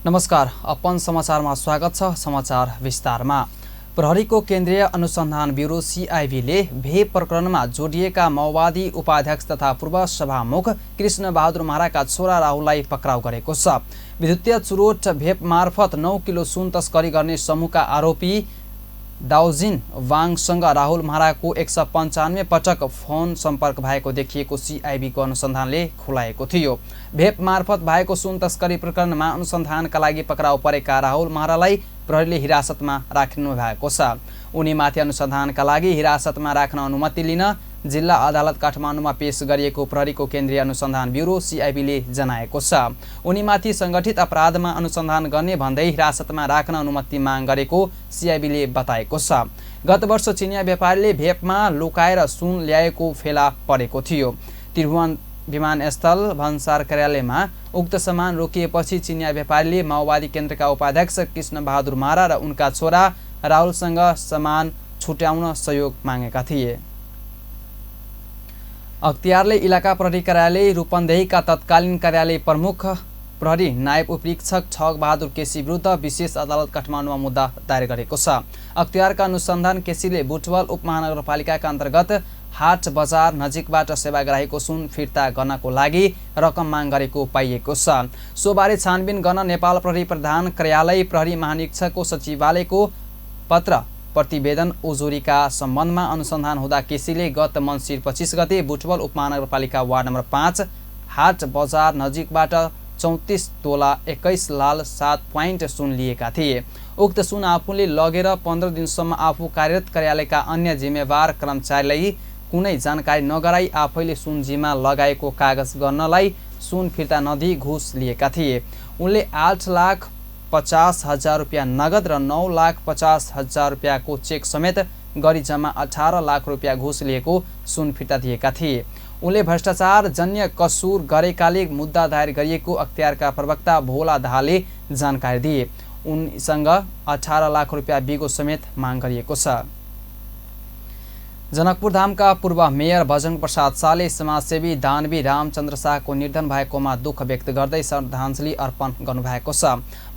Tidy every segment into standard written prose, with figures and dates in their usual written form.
नमस्कार, अपन समाचारमा स्वागत छ। समाचार विस्तारमा। प्रहरीको केन्द्रीय अनुसन्धान ब्युरो CIB ले भेप प्रकरणमा जोडिएका माओवादी उपाध्यक्ष तथा पूर्व सभामुख कृष्ण बहादुर महराका छोरा राहुललाई पक्राउ गरेको छ। विद्युतीय चुरोट भेप मार्फत 9 किलो सुन तस्करी गर्ने समूहका आरोपी दाउजिन वाङसँग राहुल महराको 195 पटक फोन सम्पर्क भएको देखिएको CIB को अनुसन्धानले खुलाएको थियो। भेप मार्फत भएको सुन तस्करी प्रकरणमा अनुसन्धानका लागि पक्राउ परेका राहुल महरालाई प्रहरीले हिरासतमा राख्नु भएको छ। उनीमाथि अनुसन्धानका लागि हिरासतमा राख्न अनुमति लिन जिल्ला अदालत काठमाडौँमा पेश गरिएको प्रहरीको केन्द्रीय अनुसन्धान ब्युरो CIB ले जनाएको छ। उनीमाथि संगठित अपराधमा अनुसन्धान गर्ने भन्दै हिरासतमा राख्न अनुमति माग गरेको CIB ले बताएको छ। गत वर्ष चिनिया व्यापारीले भेपमा लुकाएर सुन ल्याएको फेला परेको थियो। त्रिभुवन विमानस्थल भन्सार कार्यालयमा उक्त सामान रोकिएपछि चिनिया व्यापारीले माओवादी केन्द्रका उपाध्यक्ष कृष्ण बहादुर महरा र उनका छोरा राहुलसँग सामान छुट्याउन सहयोग मागेका थिए। अख्तियारले इलाका प्रहरी कार्यालय रूपन्देहीका तत्कालीन कार्यालय प्रमुख प्रहरी नायब उपरीक्षक ठग बहादुर केसी विरुद्ध विशेष अदालत काठमाडौँमा मुद्दा दायर गरेको छ। अख्तियारका अनुसन्धान केसीले बुटवल उपमहानगरपालिकाका अन्तर्गत हाट बजार नजिकबाट सेवाग्राहीको सुन फिर्ता गर्नको लागि रकम माग गरेको पाइएको छ। सोबारे छानबिन गर्न नेपाल प्रहरी प्रधान कार्यालय प्रहरी महानिरीक्षकको सचिवालयको पत्र प्रतिवेदन उजुरीका सम्बन्धमा अनुसन्धान हुँदा केसीले गत मङ्सिर 25 गते बुटवल उपमहानगरपालिका वार्ड नम्बर 5 हाट बजार नजिकबाट 34 तोला 21 लाल 7 पोइन्ट सुन लिएका थिए। उक्त सुन आफूले लगेर 15 दिनसम्म आफू कार्यरत कार्यालयका अन्य जिम्मेवार कर्मचारीलाई कुनै जानकारी नगराई आफैले सुन जिम्मा लगाएको कागज गर्नलाई सुन फिर्ता नदिई घुस लिएका थिए। उनले 8,50,000 रुपियाँ नगद र 9,50,000 रुपियाँको चेक समेत गरी जम्मा 18 लाख रुपियाँ घुस लिएको सुन फिर्ता दिएका थिए। उनले भ्रष्टाचार जन्य कसुर गरेकाले मुद्दा दायर गरिएको अख्तियारका प्रवक्ता भोला दाहालले जानकारी दिए। उनसँग 18 लाख रुपियाँ बिगो समेत माग गरिएको छ। जनकपुर धामका पूर्व मेयर भजन प्रसाद शाहले समाजसेवी दानवी रामचन्द्र शाहको निधन भएकोमा दुःख व्यक्त गर्दै श्रद्धाञ्जली अर्पण गर्नुभएको छ।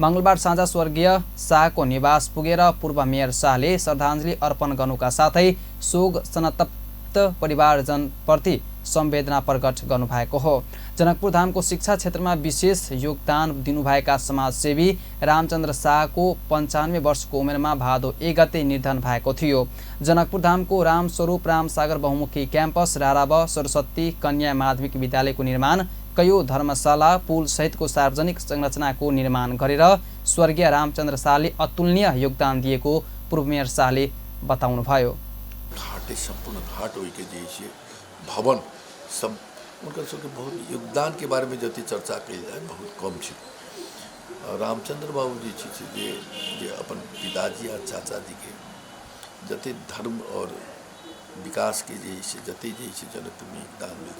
मंगलबार साँझ स्वर्गीय शाहको निवास पुगेर पूर्व मेयर शाहले श्रद्धाञ्जली अर्पण गर्नुका साथै शोक संतप्त परिवारजनप्रति संवेदना प्रकट गर्नुभएको हो। जनकपुर धामको शिक्षा क्षेत्रमा विशेष योगदान दिनुभएका समाजसेवी रामचन्द्र शाहको 95 वर्षको उमेरमा भादो 1 गते निधन भएको थियो। जनकपुर धामको रामस्वरूप रामसागर बहुमुखी क्याम्पस, राराव सरस्वती कन्या माध्यमिक विद्यालयको निर्माण, कयौं धर्मशाला, पुल सहितको सार्वजनिक संरचनाको निर्माण गरेर स्वर्गीय रामचन्द्र शाहले अतुलनीय योगदान दिएको पूर्व मेयर शाहले बताउनुभयो। भवन सब उनका सबके बहुत योगदान के बारे में जति चर्चा कल जाए बहुत कम है। रामचंद्र बाबू जी जे अपन पिताजी आ चाचा जी के जते धर्म और विकास के जते जनकपुर में योगदान मिल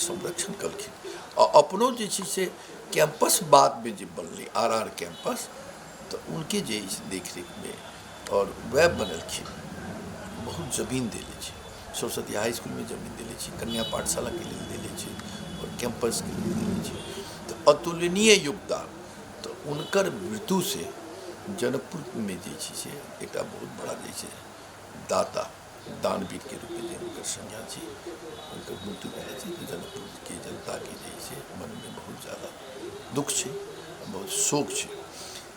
संरक्षण कलखिन और अपनों से कैंपस बाद में जो बनल RR कैंपस तो उनके देख रेख में और वह बनलखिन बहुत जमीन दिले सरस्वती हाई स्कूल में जमीन दिले, कन्या पाठशाला के लिए दिले और कैंपस के लिए दिले। तो अतुलनीय योगदान तो उनकर मृत्यु से जनकपुर में एक बहुत बड़ा दाता दानवीर के रूप में उनकर संज्ञा उनकर मृत्यु तो जनकपुर की जनता के मन में बहुत ज़्यादा दुख है, बहुत शोक है।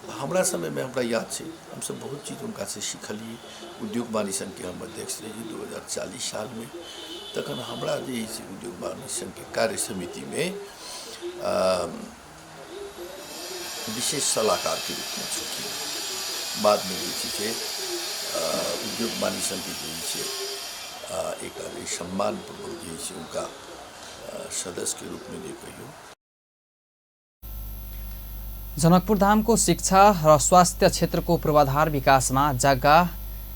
हमारा समय में हमरा याद है हम सब बहुत चीज़ उनका से सीखलिए। उद्योग वाणिज्य संघ के हम अध्यक्ष रही 2040 साल में तखन हमरा उद्योग वाणिज्य संघ के कार्य समिति में विशेष सलाहकार के रूप में छुट्टी बाद में उद्योग वाणिज्य संघ के एक सम्मानपूर्वक उनका सदस्य के रूप में कहियो। जनकपुर धामको शिक्षा र स्वास्थ्य क्षेत्रको पूर्वाधार विकासमा जग्गा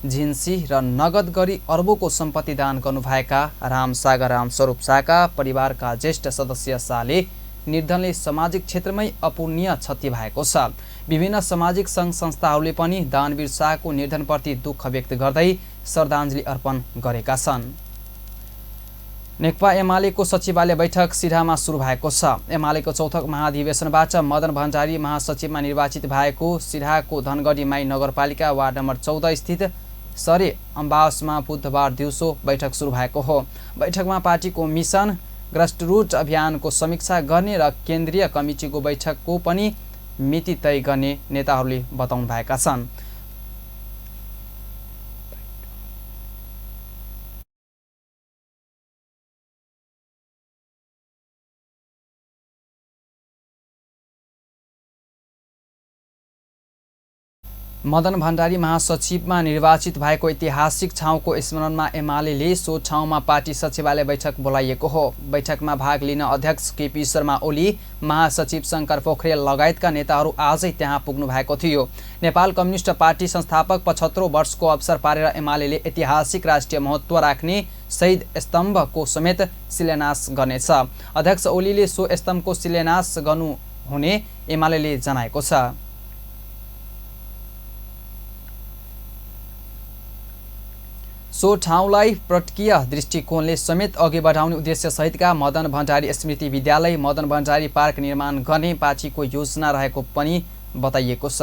झिन्सी र नगद गरी अर्बों सम्पत्ति दान गर्नुभएका रामसागर रामस्वरूप शाहका परिवारका ज्येष्ठ सदस्य शाहले निधनले सामाजिक क्षेत्रमै अपूर्णीय क्षति भएको छ। विभिन्न सामाजिक सङ्घ संस्थाहरूले पनि दानवीर शाहको निधनप्रति दुःख व्यक्त गर्दै श्रद्धाञ्जली अर्पण गरेका छन्। नेकपा एमालेको सचिवालय बैठक सिराहामा सुरु भएको छ। एमालेको चौथो महाधिवेशनबाट मदन भण्डारी महासचिवमा निर्वाचित भएको सिराहाको धनगढी माई नगरपालिका वार्ड नम्बर 14 स्थित सरे अम्बासमा बुधबार दिउँसो बैठक सुरु भएको हो। बैठकमा पार्टीको मिसन ग्रासरुट अभियानको समीक्षा गर्ने र केन्द्रीय कमिटीको बैठकको पनि मिति तय गर्ने नेताहरूले बताउनु भएका छन्। मदन भण्डारी महासचिवमा निर्वाचित भएको ऐतिहासिक ठाउँको स्मरणमा एमालेले सो ठाउँमा पार्टी सचिवालय बैठक बोलाइएको हो। बैठकमा भाग लिन अध्यक्ष केपी शर्मा ओली, महासचिव शङ्कर पोखरेल लगायतका नेताहरू आजै त्यहाँ पुग्नु भएको थियो। नेपाल कम्युनिस्ट पार्टी संस्थापक 75औं वर्षको अवसर पारेर एमालेले ऐतिहासिक राष्ट्रिय महत्त्व राख्ने शहीद स्तम्भको समेत शिलान्यास गर्नेछ। अध्यक्ष ओलीले सो स्तम्भको शिलान्यास गर्नुहुने एमालेले जनाएको छ। सो ठाउँलाई पर्यटकीय दृष्टिकोणले समेत अघि बढाउने उद्देश्य सहितका मदन भण्डारी स्मृति विद्यालय, मदन भण्डारी पार्क निर्माण गर्ने पार्टीको योजना रहेको पनि बताइएको छ।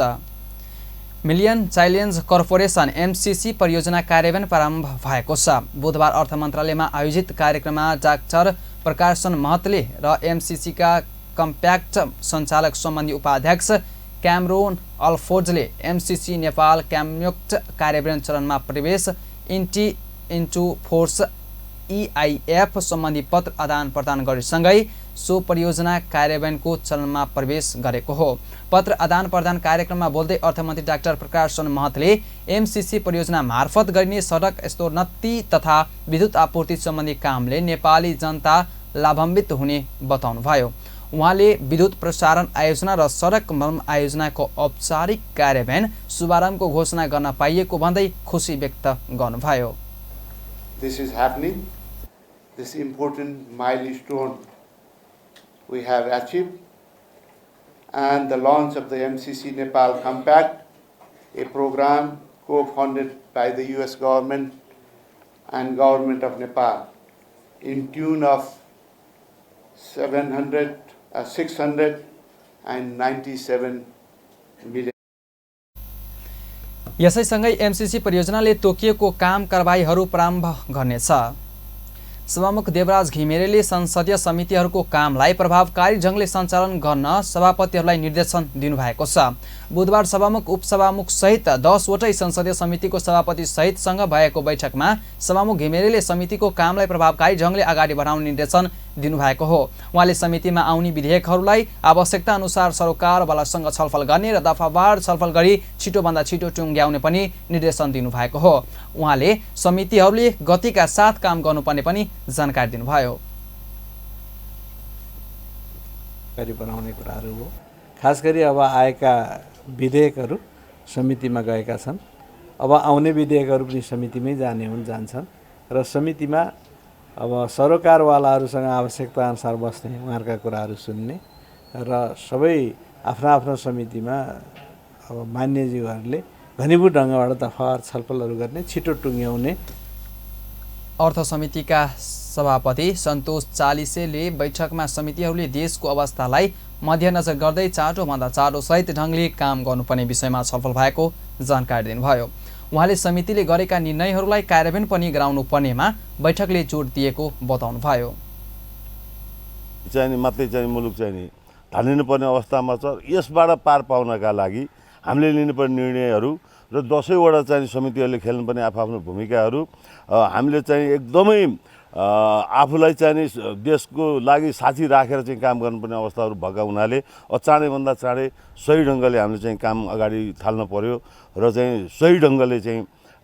मिलियन च्यालेन्ज कर्पोरेसन MCC परियोजना कार्यान्वयन प्रारम्भ भएको छ। बुधबार अर्थ मन्त्रालयमा आयोजित कार्यक्रममा डाक्टर प्रकाशन महतले र MCC का कम्प्याक्ट सञ्चालक सम्बन्धी उपाध्यक्ष क्यामरोन अल्फोर्डले MCC नेपाल कम्प्याक्ट कार्यान्वयन चरणमा प्रवेश इन्टु फोर्स EIF सम्बन्धी पत्र आदान प्रदान गरेसँगै सो परियोजना कार्यान्वयनको चरणमा प्रवेश गरेको हो। पत्र आदान प्रदान कार्यक्रममा बोल्दै अर्थमन्त्री डाक्टर प्रकाशन महतले MCC परियोजना मार्फत गरिने सडक स्तरोन्नति तथा विद्युत आपूर्ति सम्बन्धी कामले नेपाली जनता लाभान्वित हुने बताउनुभयो। उहाँले विद्युत प्रसारण आयोजना र सडक मर्मत आयोजनाको औपचारिक कार्यान्वयन शुभारम्भको घोषणा गर्न पाइएको भन्दै खुसी व्यक्त गर्नुभयो। This is happening. This important milestone we have achieved, and the launch of the MCC Nepal Compact, a program co-funded by the US government and government of Nepal in tune of 697 million. यसैसँगै MCC परियोजनाले तोकिएको काम कारबाहीहरू प्रारम्भ गर्नेछ। सभामुख देवराज घिमिरेले संसदीय समितिहरूको कामलाई प्रभावकारी ढङ्गले सञ्चालन गर्न सभापतिहरूलाई निर्देशन दिनुभएको छ। बुधबार सभामुख उपसभामुख सहित 10 वटै संसदीय समितिको सभापति सहितसँग भएको बैठकमा सभामुख घिमिरेले समितिको कामलाई प्रभावकारी ढङ्गले अगाडि बढाउने निर्देशन दिनुभएको हो। उहाँले समितिमा आउने विधेयकहरूलाई आवश्यकता अनुसार सरकारवालासँग छलफल गर्ने र दफावार छलफल गरी छिटोभन्दा छिटो टुङ्ग्याउने पनि निर्देशन दिनुभएको हो। उहाँले समितिहरूले गतिका साथ काम गर्नुपर्ने पनि जानकारी दिनुभयो। बनाउने कुराहरू हो। खास गरी अब आएका विधेयकहरू समितिमा गएका छन्। अब आउने विधेयकहरू पनि समितिमै जान्छन् र समितिमा अब सरकारवालाहरूसँग आवश्यकता अनुसार बस्ने, उहाँहरूका कुराहरू सुन्ने र सबै आफ्ना समितिमा अब मान्यज्यूहरूले घनीभूत ढङ्गबाट दफावार छलफलहरू गर्ने, छिटो टुङ्ग्याउने। अर्थ समितिका सभापति सन्तोष चालिसेले बैठकमा समितिहरूले देशको अवस्थालाई मध्यनजर गर्दै चाँडोभन्दा चाँडो सहित ढङ्गले काम गर्नुपर्ने विषयमा छलफल भएको जानकारी दिनुभयो। उहाँले समितिले गरेका निर्णयहरूलाई कार्यान्वयन पनि गराउनु पर्नेमा बैठकले जोड दिएको बताउनुभयो। मात्रै मुलुक ढालिनुपर्ने अवस्थामा छ। यसबाट पार पाउनका लागि हामीले लिनुपर्ने निर्णयहरू र 10वटा समितिहरूले खेल्नुपर्ने आफ्नो भूमिकाहरू हामीले एकदमै आफूलाई देशको लागि साथी राखेर काम गर्नुपर्ने अवस्थाहरू भएका हुनाले चाँडैभन्दा चाँडै सही ढङ्गले हामीले काम अगाडि थाल्न पर्यो र सही ढङ्गले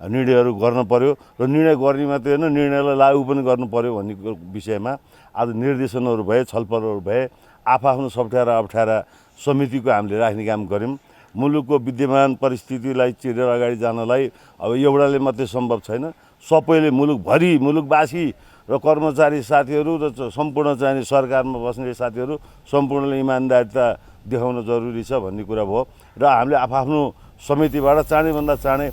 निर्णयहरू गर्न पर्यो र निर्णय गर्ने मात्रै होइन, निर्णयलाई लागू पनि गर्नु पर्यो भन्ने विषयमा आज निर्देशनहरू भए, छलफलहरू भए। आफ्नो अप्ठ्यारा समितिको हामीले राख्ने काम गऱ्यौँ। मुलुकको विद्यमान परिस्थितिलाई चिरेर अगाडि जानलाई अब एउटाले मात्रै सम्भव छैन। सबैले मुलुकवासी र कर्मचारी साथीहरू र सम्पूर्ण सरकारमा बस्ने साथीहरू सम्पूर्णले इमान्दारिता देखाउन जरुरी छ भन्ने कुरा भयो र हामीले आफ्नो समितिबाट चाँडैभन्दा चाँडै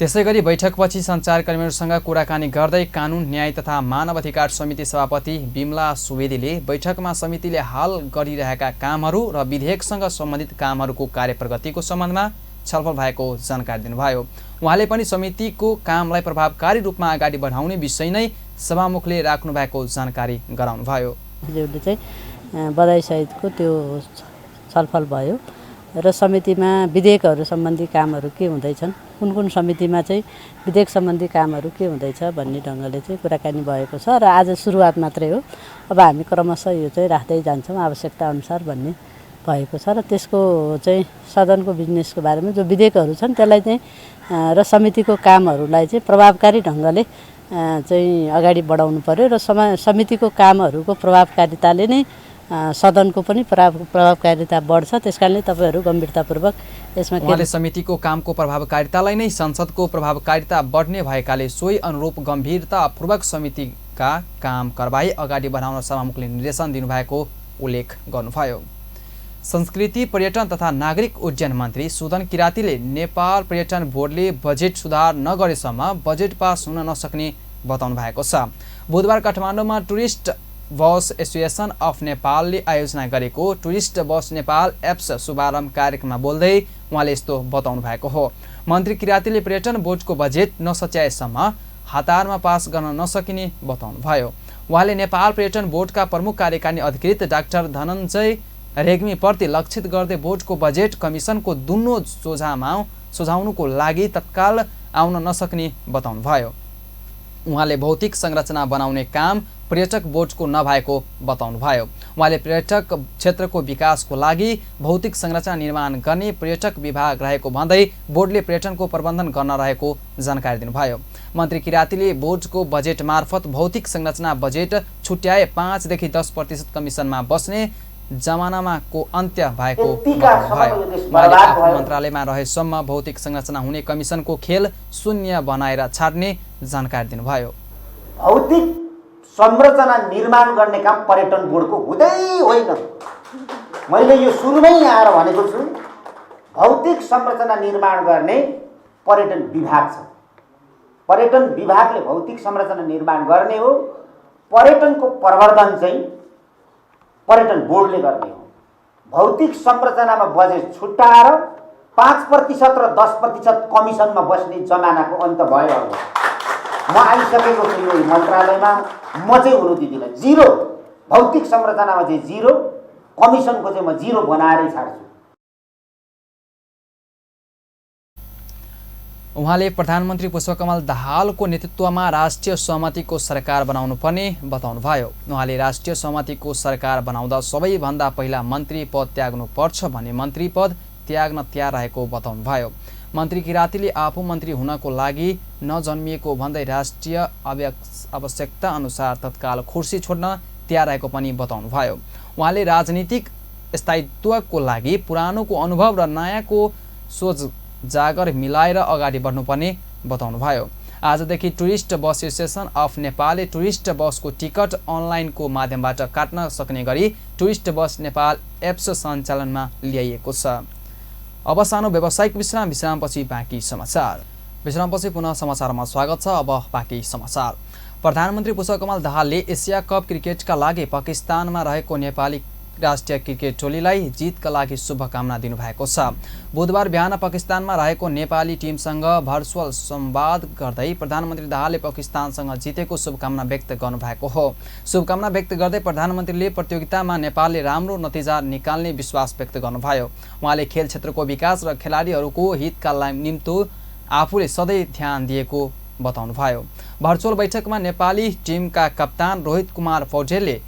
त्यसैगरी बैठकपछि सञ्चारकर्मीहरूसँग कुराकानी गर्दै कानुन न्याय तथा मानव अधिकार समिति सभापति बिमला सुवेदीले बैठकमा समितिले हाल गरिरहेका कामहरू र विधेयकसँग सम्बन्धित कामहरूको कार्यप्रगतिको सम्बन्धमा छलफल भएको जानकारी दिनुभयो। उहाँले पनि समितिको कामलाई प्रभावकारी रूपमा अगाडि बढाउने विषय नै सभामुखले राख्नु भएको जानकारी गराउनुभयो। बधाईसहितको त्यो छलफल भयो र समितिमा विधेयकहरू सम्बन्धी कामहरू के हुँदैछन्, कुन कुन समितिमा चाहिँ विधेयक सम्बन्धी कामहरू के हुँदैछ भन्ने ढङ्गले चाहिँ कुराकानी भएको छ र आज सुरुवात मात्रै हो। अब हामी क्रमशः यो चाहिँ राख्दै जान्छौँ आवश्यकता अनुसार भन्ने भएको छ र त्यसको चाहिँ सदनको बिजनेसको बारेमा जो विधेयकहरू छन् त्यसलाई चाहिँ र समितिको कामहरूलाई चाहिँ प्रभावकारी ढङ्गले चाहिँ अगाडि बढाउनु पर्यो र समितिको कामहरूको प्रभावकारिताले नै सदनको पनि प्रभावकारिता बढ्छ। त्यसकारणले तपाईँहरू गम्भीरतापूर्वक यसमा उहाँले समितिको कामको प्रभावकारितालाई नै संसदको प्रभावकारिता बढ्ने भएकाले सोही अनुरूप गम्भीरतापूर्वक समितिका काम कारबाही अगाडि बढाउन सभामुखले निर्देशन दिनुभएको उल्लेख गर्नुभयो। संस्कृति पर्यटन तथा नागरिक उड्डयन मन्त्री सुदन किरातीले नेपाल पर्यटन बोर्डले बजेट सुधार नगरेसम्म बजेट पास हुन नसक्ने बताउनु भएको छ। बुधबार काठमाडौँमा टुरिस्ट बस एसोसिएसन अफ नेपालले आयोजना गरेको टुरिस्ट बस नेपाल एप्स शुभारम्भ कार्यक्रममा बोल्दै उहाँले यस्तो बताउनु भएको हो। मन्त्री किरातीले पर्यटन बोर्डको बजेट नसच्याएसम्म हतारमा पास गर्न नसकिने बताउनुभयो। उहाँले नेपाल पर्यटन बोर्डका प्रमुख कार्यकारी अधिकृत डाक्टर धनञ्जय रेग्मीप्रति लक्षित गर्दै बोर्डको बजेट कमिसनको दुनो सुझाउनुको लागि तत्काल आउन नसक्ने बताउनुभयो। उहाँले भौतिक संरचना बनाउने काम पर्यटक बोर्डको नभएको बताउनुभयो। उहाँले पर्यटक क्षेत्रको विकासको लागि भौतिक संरचना निर्माण गर्ने पर्यटक विभाग रहेको भन्दै बोर्डले पर्यटनको प्रबन्धन गर्न रहेको जानकारी दिनुभयो। मन्त्री किरातीले बोर्डको बजेट मार्फत भौतिक संरचना बजेट छुट्याए 5 देखि 10% कमिसनमा बस्ने जमानाको अन्त्य भएको बताउनुभयो। उहाँले आफ्नो मन्त्रालयमा रहेसम्म भौतिक संरचना हुने कमिसनको खेल शून्य बनाएर छाड्ने जानकारी दिनुभयो। भौतिक संरचना निर्माण गर्ने काम पर्यटन बोर्डको हुँदै होइन। मैले यो सुरुमै आएर भनेको छु, भौतिक संरचना निर्माण गर्ने पर्यटन विभाग छ। पर्यटन विभागले भौतिक संरचना निर्माण गर्ने हो। पर्यटनको प्रवर्धन चाहिँ पर्यटन बोर्डले गर्ने हो। भौतिक संरचनामा बजेट छुट्याएर 5% र 10% कमिसनमा बस्ने जमानाको अन्त भयो। म आइसकेको छु यो मन्त्रालयमा, म चाहिँ हुनु दिदिनँ। जिरो भौतिक संरचनामा चाहिँ जिरो, कमिसनको चाहिँ म जिरो बनाएरै छाड्छु। उहाँले प्रधानमन्त्री पुष्पकमल दाहालको नेतृत्वमा राष्ट्रिय सहमतिको सरकार बनाउनु पर्ने बताउनुभयो। उहाँले राष्ट्रिय सहमतिको सरकार बनाउँदा सबैभन्दा पहिला मन्त्री पद त्याग्नुपर्छ भने मन्त्री पद त्याग्न तयार रहेको बताउनुभयो। मन्त्री किरातीले आफू मन्त्री हुनको लागि नजन्मिएको भन्दै राष्ट्रिय आवश्यकता अनुसार तत्काल खुर्सी छोड्न तयार रहेको पनि बताउनुभयो। उहाँले राजनीतिक स्थायित्वको लागि पुरानोको अनुभव र नयाँको सोच जागर मिलाएर अगाडि बढ्नुपर्ने बताउनुभयो। आजदेखि टुरिस्ट बस एसोसिएसन अफ नेपालले टुरिस्ट बसको टिकट अनलाइनको माध्यमबाट काट्न सक्ने गरी टुरिस्ट बस नेपाल एप्स सञ्चालनमा ल्याइएको छ। अब सानो व्यावसायिक विश्रामपछि बाँकी समाचार। विश्रामपछि पुनः समाचारमा स्वागत छ। अब बाँकी समाचार। प्रधानमन्त्री पुष्पकमल दाहालले एसिया कप क्रिकेटका लागि पाकिस्तानमा रहेको नेपाली राष्ट्रिय क्रिकेट टोलीलाई जितका लागि शुभकामना दिनुभएको छ। बुधबार बिहान पाकिस्तानमा रहेको नेपाली टिमसँग भर्चुअल संवाद गर्दै प्रधानमन्त्री दाहालले पाकिस्तानसँग जितेको शुभकामना व्यक्त गर्नुभएको हो। शुभकामना व्यक्त गर्दै प्रधानमन्त्रीले प्रतियोगितामा नेपालले राम्रो नतिजा निकाल्ने विश्वास व्यक्त गर्नुभयो। उहाँले खेल क्षेत्रको विकास र खेलाडीहरूको हितका निम्ति आफूले सधैँ ध्यान दिएको बताउनुभयो। भर्चुअल बैठकमा नेपाली टिमका कप्तान रोहित कुमार पौडेलले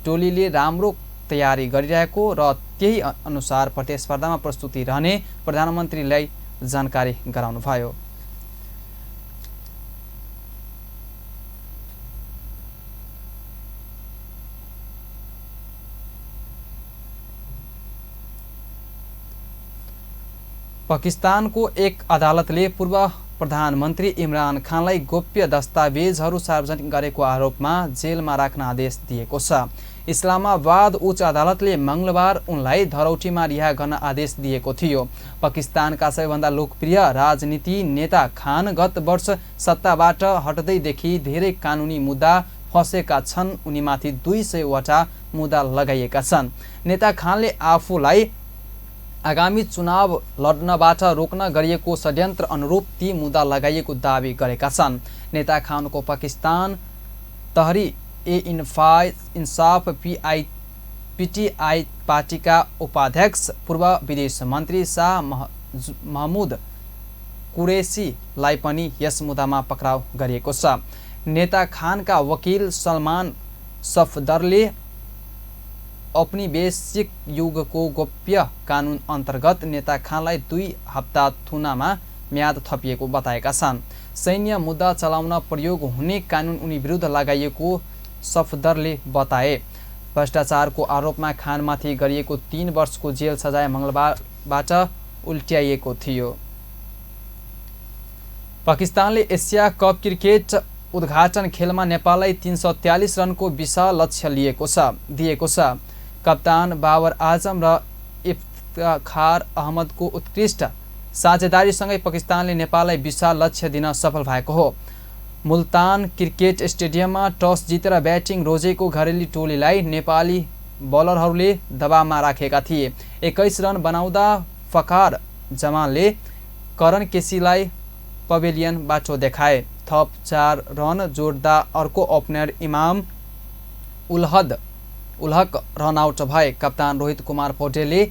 टोलीले राम्रो तयारी गरिरहेको र त्यही अनुसार प्रतिस्पर्धामा प्रस्तुति रहने प्रधानमन्त्रीलाई जानकारी गराउनुभयो। पाकिस्तानको एक अदालतले पूर्व प्रधानमन्त्री इमरान खानलाई गोप्य दस्तावेजहरू सार्वजनिक गरेको आरोपमा जेलमा राख्न आदेश दिएको छ। इस्लामाबाद उच्च अदालतले मङ्गलबार उनलाई धरौटीमा रिहा गर्न आदेश दिएको थियो। पाकिस्तानका सबैभन्दा लोकप्रिय राजनीति नेता खान गत वर्ष सत्ताबाट हट्दैदेखि धेरै कानुनी मुद्दा फँसेका छन्। उनीमाथि 200 वटा मुद्दा लगाइएका छन्। नेता खानले आफूलाई आगामी चुनाव लड्नबाट रोक्न गरिएको षड्यन्त्र अनुरूप ती मुद्दा लगाइएको दावी गरेका छन्। नेता खानको पाकिस्तान तहरी-ए-इन्साफ पीटीआई पार्टीका उपाध्यक्ष पूर्व विदेश मन्त्री शाह महमुद कुरेशीलाई पनि यस मुद्दामा पक्राउ गरिएको छ। नेता खानका वकिल सलमान सफदरले औपनिवेशिक युगको गोप्य कानुन अन्तर्गत नेता खानलाई 2 हप्ता थुनामा म्याद थपिएको बताएका छन्। सैन्य मुद्दा चलाउन प्रयोग हुने कानुन उनी विरुद्ध लगाइएको सफदरले बताए। भ्रष्टाचारको आरोपमा खानमाथि गरिएको 3 वर्षको जेल सजाय मङ्गलबारबाट उल्ट्याइएको थियो। पाकिस्तानले एसिया कप क्रिकेट उद्घाटन खेलमा नेपाललाई 343 रनको विशाल लक्ष्य दिएको छ। कप्तान बाबर आजम र इफ्तिखार अहमदको उत्कृष्ट साझेदारीसँगै पाकिस्तानले नेपाललाई विशाल लक्ष्य दिन सफल भएको हो। मुल्तान क्रिकेट स्टेडियममा टस जितेर ब्याटिङ रोजेको घरेली टोलीलाई नेपाली बलरहरूले दबावमा राखेका थिए। 21 रन बनाउँदा फखार जमानले करण केसीलाई पवेलियन बाटो देखाए। थप 4 रन जोड्दा अर्को ओपनर इमाम उल्हक रनआउट भए। कप्तान रोहित कुमार पौडेलले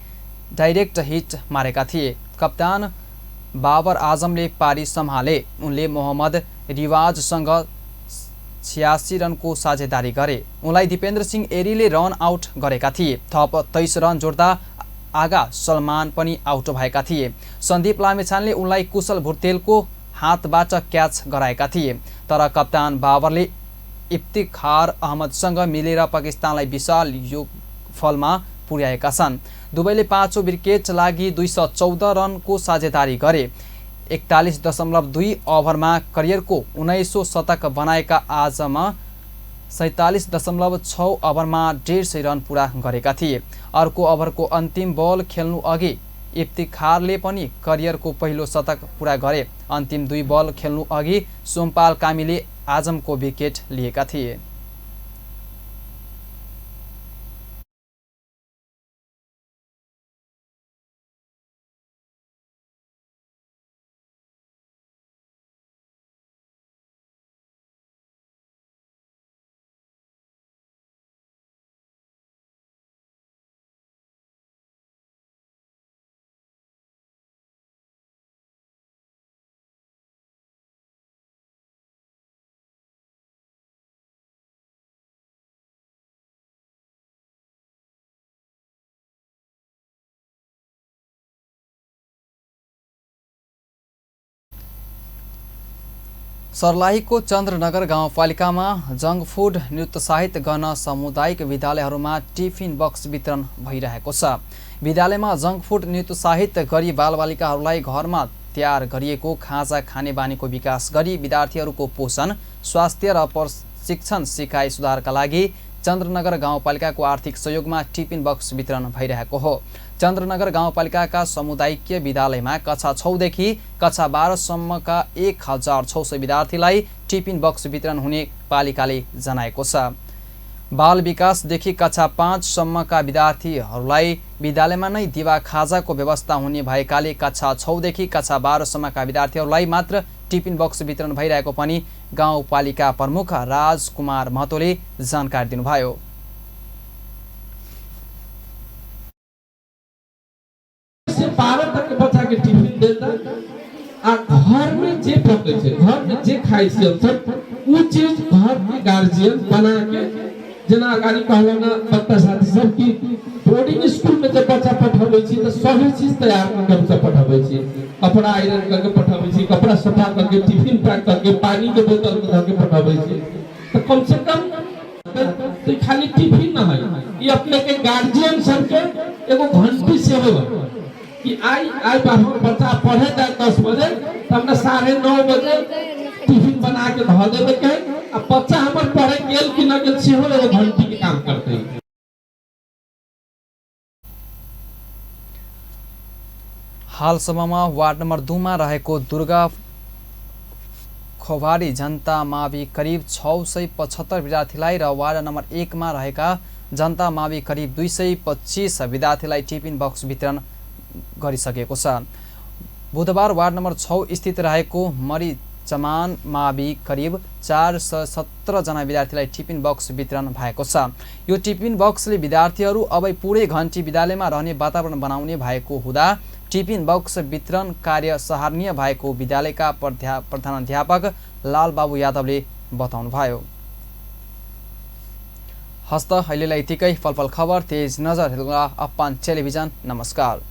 डाइरेक्ट हिट मारेका थिए। कप्तान बाबर आजमले पारी सम्हाले। उनले मोहम्मद रिवाजसँग 86 रनको साझेदारी गरे। उनलाई दिपेन्द्र सिंह एरीले रन आउट गरेका थिए। थप 23 रन जोड्दा आगा सलमान पनि आउट भएका थिए। सन्दीप लामेछानेले उनलाई कुशल भुर्तेलको हातबाट क्याच गराएका थिए। तर कप्तान बाबरले इफ्तिखार अहमदसँग मिलेर पाकिस्तानलाई विशाल योगफलमा पुर्याएका छन्। दुवैले 5औं विकेट लागि 214 रनको साझेदारी गरे। 41.2 ओभरमा करियरको 19औं शतक बनाएका आजमा 47.6 ओभरमा 150 रन पुरा गरेका थिए। अर्को ओभरको अन्तिम बल खेल्नु अघि इफ्तिखारले पनि करियरको पहिलो शतक पुरा गरे। अन्तिम 2 बल खेल्नु अघि सोमपाल कामीले आजमको विकेट लिएका थिए। सर्लाहीको चन्द्रनगर गाउँपालिकामा जङ्क फुड निरुत्साहित गर्न सामुदायिक विद्यालयहरूमा टिफिन बक्स वितरण भइरहेको छ। विद्यालयमा जङ्क फुड निरुत्साहित गरी बालबालिकाहरूलाई घरमा तयार गरिएको खाजा खाने बानीको विकास गरी विद्यार्थीहरूको पोषण, स्वास्थ्य र प्रशिक्षण सिकाइ सुधारका लागि चन्द्रनगर गाउँपालिकाको आर्थिक सहयोगमा टिफिन बक्स वितरण भइरहेको हो। चन्द्रनगर गाउँपालिकाका सामुदायिक विद्यालयमा कक्षा 6 देखि कक्षा 12 सम्मका 1600 विद्यार्थीलाई टिफिन बक्स वितरण हुने पालिकाले जनाएको छ। बाल विकासदेखि कक्षा 5 सम्मका विद्यार्थीहरूलाई विद्यालयमा नै दिवा खाजाको व्यवस्था हुने भएकाले कक्षा 6 देखि कक्षा 12 सम्मका विद्यार्थीहरूलाई मात्र टिफिन बक्स वितरण भइरहेको पनि गाउँपालिका प्रमुख राजकुमार महतोले जानकारी दिनुभयो। से 12 तक के बच्चा के टिफिन देता आ घर में जे पके छे, घर में जे खाइ छै सब उ चीज घर के गार्जियन बना के जेना अगाड़ी कहलो ना बच्चा साथी सब की बोर्डिंग स्कूल में जब बच्चा पठाबै छी त सभी चीज तैयार कर के पठाबै छी। कपड़ा आयरन करके पठाबै छी, कपड़ा सफा करके, टिफिन पैक करके, पानी के बोतल में के पठाबै छी। तो कम से कम तो खाली टिफिन ना है, ये अपने के गार्जियन सब के एगो घंटी सेवा कि आई बार हमर बच्चा पढ़े जाए 10 बजे तो हमरा 9:30 बजे टिफिन बना के धो देवे के आ बच्चा हमर पढ़े गेल कि न गेल सेहो एगो घंटी के काम करते। हालसम्ममा वार्ड नम्बर 2 मा रहेको दुर्गा खोभारी जनता मावि करिब 675 विद्यार्थीलाई र वार्ड नम्बर 1 मा रहेका जनता मावि करिब 225 विद्यार्थीलाई टिफिन बक्स वितरण गरिसकेको छ। बुधबार वार्ड नम्बर 6 स्थित रहेको मरी चमान मावि करिब 417 जना विद्यार्थीलाई टिफिन बक्स वितरण भएको छ। यो टिफिन बक्सले विद्यार्थीहरू अब पूरै घण्टी विद्यालयमा रहने वातावरण बनाउने भएको हुँदा टिफिन बक्स वितरण कार्य सराहनीय भएको विद्यालयका प्रधानाध्यापक लालबाबु यादवले बताउनुभयो। हस्त अहिलेलाई यतिकै। फलफल खबर तेज नजर हेर्नुला अप्पान टेलिभिजन। नमस्कार।